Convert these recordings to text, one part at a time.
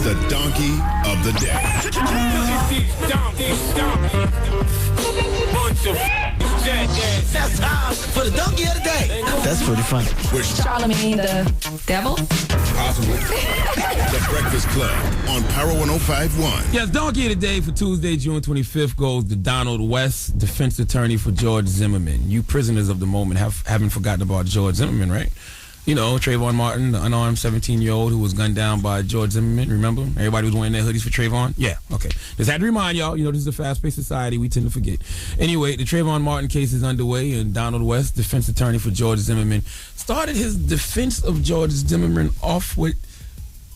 the donkey of the day. That's time for the donkey of the day. That's pretty funny. Charlamagne the devil? Possibly. The Breakfast Club on Power 105.1. Yes, donkey of the day for Tuesday, June 25th goes to Donald West, defense attorney for George Zimmerman. You prisoners of the moment haven't forgotten about George Zimmerman, right? You know, Trayvon Martin, the unarmed 17-year-old who was gunned down by George Zimmerman, remember? Everybody was wearing their hoodies for Trayvon? Yeah, okay. Just had to remind y'all, this is a fast-paced society. We tend to forget. Anyway, the Trayvon Martin case is underway, and Donald West, defense attorney for George Zimmerman, started his defense of George Zimmerman off with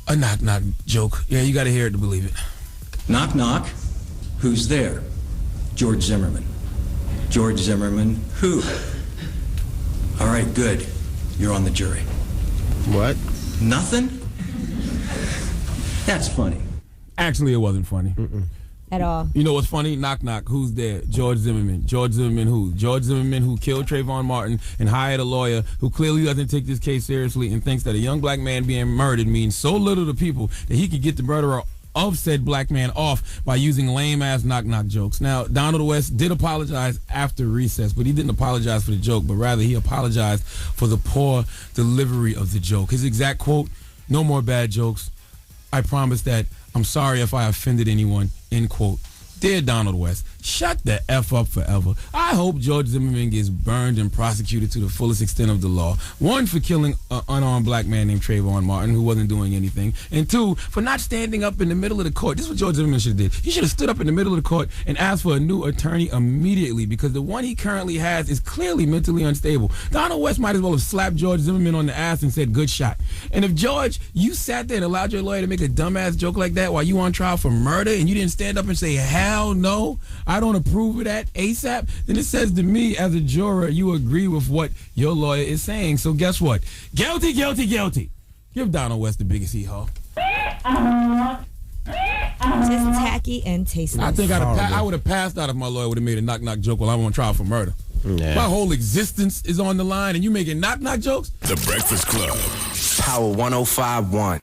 a knock-knock joke. Yeah, you got to hear it to believe it. Knock, knock. Who's there? George Zimmerman. George Zimmerman, who? All right, good. You're on the jury. What? Nothing? That's funny. Actually, it wasn't funny. At all. You know what's funny? Knock, knock. Who's there? George Zimmerman. George Zimmerman who? George Zimmerman who killed Trayvon Martin and hired a lawyer who clearly doesn't take this case seriously and thinks that a young black man being murdered means so little to people that he could get the murderer of said black man off by using lame-ass knock-knock jokes. Now, Donald West did apologize after recess, but he didn't apologize for the joke, but rather he apologized for the poor delivery of the joke. His exact quote, "No more bad jokes. I promise that I'm sorry if I offended anyone," end quote. Dear Donald West, shut the F up forever. I hope George Zimmerman gets burned and prosecuted to the fullest extent of the law. One, for killing an unarmed black man named Trayvon Martin who wasn't doing anything. And two, for not standing up in the middle of the court. This is what George Zimmerman should have did. He should have stood up in the middle of the court and asked for a new attorney immediately because the one he currently has is clearly mentally unstable. Donald West might as well have slapped George Zimmerman on the ass and said, "Good shot." And if George, you sat there and allowed your lawyer to make a dumbass joke like that while you on trial for murder and you didn't stand up and say, "Hell no, I don't approve of that ASAP," then it says to me as a juror, you agree with what your lawyer is saying. So guess what? Guilty, guilty, guilty. Give Donald West the biggest hee-haw. Just tacky and tasteless. I think I would have passed out if my lawyer would have made a knock-knock joke while I'm on trial for murder. Yeah. My whole existence is on the line and you making knock-knock jokes? The Breakfast Club. Power 105.1.